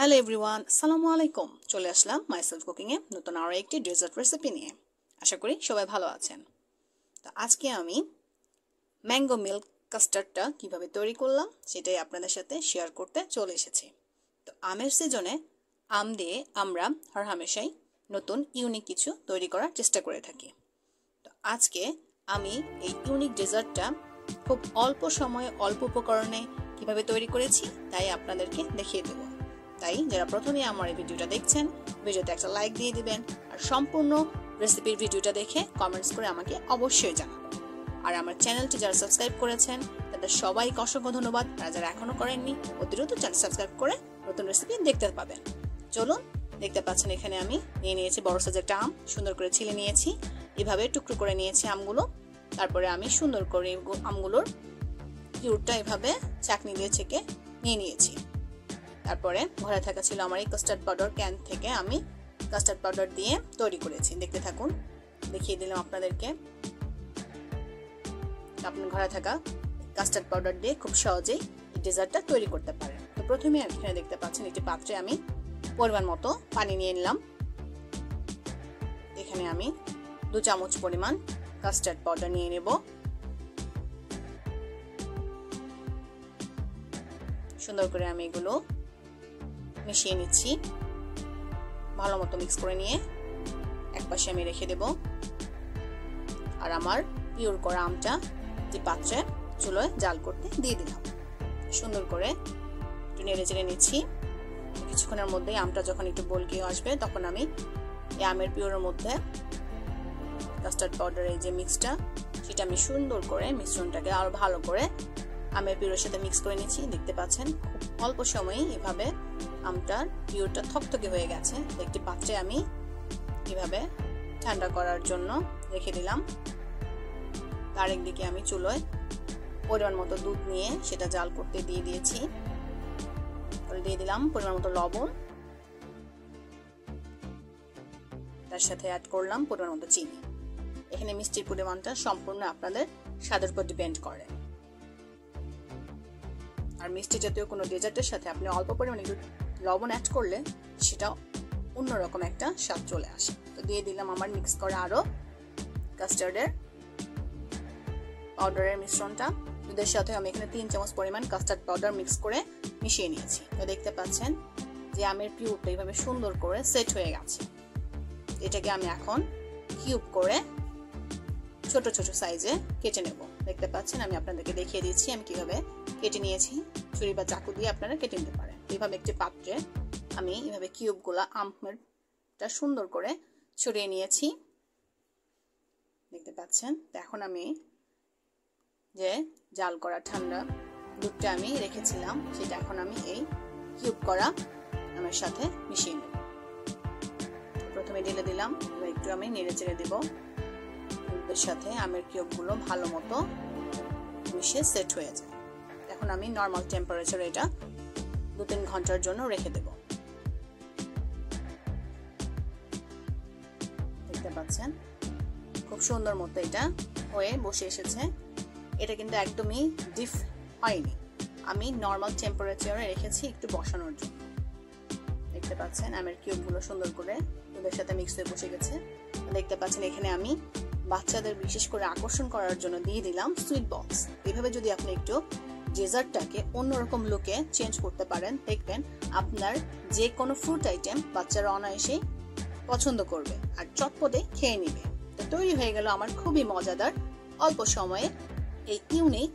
Hello everyone, আসসালামু আলাইকুম। চলে আসলাম মাইসেলফ কুকিংয়ে নতুন আরও একটি ডেজার্ট রেসিপি নিয়ে। আশা করি সবাই ভালো আছেন। তো আজকে আমি ম্যাঙ্গো মিল্ক কাস্টার্ডটা কিভাবে তৈরি করলাম সেটাই আপনাদের সাথে শেয়ার করতে চলে এসেছি। তো আমের সিজনে আম দিয়ে আমরা হরহামেশাই নতুন ইউনিক কিছু তৈরি করার চেষ্টা করে থাকি। তো আজকে আমি এই ইউনিক ডেজার্টটা খুব অল্প সময়ে অল্প উপকরণে কিভাবে তৈরি করেছি তাই আপনাদেরকে দেখিয়ে দেবো। তাই যারা প্রথমে আমার এই ভিডিওটা দেখছেন, ভিডিওতে একটা লাইক দিয়ে দিবেন আর সম্পূর্ণ রেসিপির ভিডিওটা দেখে কমেন্টস করে আমাকে অবশ্যই জানাবেন। আর আমার চ্যানেলটি যারা সাবস্ক্রাইব করেছেন তাদের সবাইকে অসংখ্য ধন্যবাদ। আর যারা এখনো করেননি অতি দ্রুত চ্যানেল সাবস্ক্রাইব করে নতুন রেসিপি দেখতে পাবেন। চলুন, দেখতে পাচ্ছেন এখানে আমি নিয়ে নিয়েছি বড় সাইজের একটা আম, সুন্দর করে ছিলে নিয়েছি, এভাবে টুকরো করে নিয়েছি আমগুলো। তারপরে আমি সুন্দর করে আমগুলোর পিউরটা এভাবে চাকনি দিয়ে ছেঁকে নিয়ে নিয়েছি। তারপরে ঘরে থাকা ছিল আমার এই কাস্টার্ড পাউডার ক্যান থেকে আমি কাস্টার্ড পাউডার দিয়ে তৈরি করেছি। দেখতে থাকুন, দেখিয়ে দিলাম আপনাদেরকে। আপনার ঘরে থাকা কাস্টার্ড পাউডার দিয়ে খুব সহজেই এই ডেজার্টটা তৈরি করতে পারেন। তো প্রথমে এখানে দেখতে পাচ্ছেন একটি পাত্রে আমি পরিমাণ মতো পানি নিয়ে নিলাম। এখানে আমি 2 চামচ পরিমাণ কাস্টার্ড পাউডার নিয়ে নেব। সুন্দর করে আমি এগুলো মিশিয়ে নিচ্ছি। ভালো মতো মিক্স করে নিয়ে একপাশে আমি রেখে দেব। আর আমার পিওর করা আমটা যে পাত্রে চুলোয় জাল করতে দিয়ে দিলাম। সুন্দর করে একটু নেড়ে চেড়ে নিচ্ছি। কিছুক্ষণের মধ্যেই আমটা যখন একটু বলকে আসবে তখন আমি এই আমের পিওরের মধ্যে কাস্টার্ড পাউডারের যে মিক্সটা সেটা আমি সুন্দর করে মিশ্রণটাকে আরো ভালো করে আমের পিওরের সাথে মিক্স করে নিচ্ছি। দেখতে পাচ্ছেন খুব অল্প সময়েই এভাবে আমটার পিওরটা থকথকে হয়ে গেছে। একটি পাত্রে আমি এভাবে ঠান্ডা করার জন্য রেখে দিলাম। তার একদিকে আমি চুলোয় পরিমাণ মতো দুধ নিয়ে সেটা জাল করতে দিয়ে দিয়েছি। দিয়ে দিলাম পরিমাণ মতো লবণ, তার সাথে অ্যাড করলাম পরিমাণ মতো চিনি। এখানে মিষ্টির পরিমাণটা সম্পূর্ণ আপনাদের স্বাদের উপর ডিপেন্ড করে। আর মিষ্টি জাতীয় কোনো ডেজার্টের সাথে আপনি অল্প পরিমাণে একটু লবণ অ্যাড করলে সেটা অন্যরকম একটা স্বাদ চলে আসে। তো দিয়ে দিলাম আমার মিক্স করা আরো কাস্টার্ডের পাউডারের মিশ্রণটা। দুধের সাথে আমি এখানে 3 চামচ পরিমাণ কাস্টার্ড পাউডার মিক্স করে মিশিয়ে নিয়েছি। তো দেখতে পাচ্ছেন যে আমের পিউরটা এইভাবে সুন্দর করে সেট হয়ে গেছে। এটাকে আমি এখন কিউব করে ছোট ছোট সাইজে কেটে নেব। দেখতে পাচ্ছেন আমি আপনাদেরকে দেখিয়ে দিচ্ছি আমি কিভাবে কেটে নিয়েছি। ছুরি বা চাকু দিয়ে আপনারা কেটে নিতে পারেন। এইভাবে একটি পাত্রে আমি এইভাবে কিউবগুলা আমটা সুন্দর করে ছড়িয়ে নিয়েছি। দেখতে পাচ্ছেন। তো এখন আমি যে জাল করা ঠান্ডা দুধটা আমি রেখেছিলাম সেটা এখন আমি এই কিউব করা আমের সাথে মিশিয়ে নেব। প্রথমে ঢেলে দিলাম, একটু আমি নেড়ে চেড়ে দেব। দুধের সাথে আমের কিউবগুলো ভালো মতো মিশে সেট হয়ে যায়। এখন আমি নর্মাল টেম্পারেচারে এটা 2-3 ঘন্টার জন্য রেখে দেব। দেখতে পাচ্ছেন খুব সুন্দর মতো এটা হয়ে বসে এসেছে। এটা কিন্তু একদমই ডিপ হয়নি, আমি নর্মাল টেম্পারেচারে রেখেছি একটু বসানোর জন্য। দেখতে পাচ্ছেন আমের কিউবগুলো সুন্দর করে দুধের সাথে মিক্স হয়ে বসে গেছে। দেখতে পাচ্ছেন এখানে আমি বাচ্চাদের বিশেষ করে আকর্ষণ করার জন্য দিয়ে দিলাম সুইট বক্স। এভাবে যদি আপনি একটু ডেজার্টটাকে অন্যরকম লুকে চেঞ্জ করতে পারেন, দেখবেন আপনার যে কোনো ফ্রুট আইটেম বাচ্চারা অনায়াসেই পছন্দ করবে আর চটপটে খেয়ে নেবে। তো তৈরি হয়ে গেল আমার খুবই মজাদার অল্প সময়ে এই unique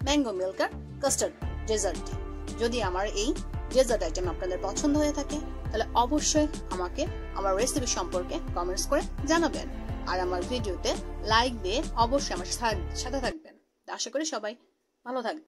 mango milk custard dessert. যদি আমার এই ডেজার্ট আইটেম আপনাদের পছন্দ হয়ে থাকে তাহলে অবশ্যই আমাকে আমার রেসিপি সম্পর্কে কমেন্টস করে জানাবেন। আর আমার ভিডিওতে লাইক দিয়ে অবশ্যই আমার সাথে থাকবেন। আশা করি সবাই ভালো থাকবেন।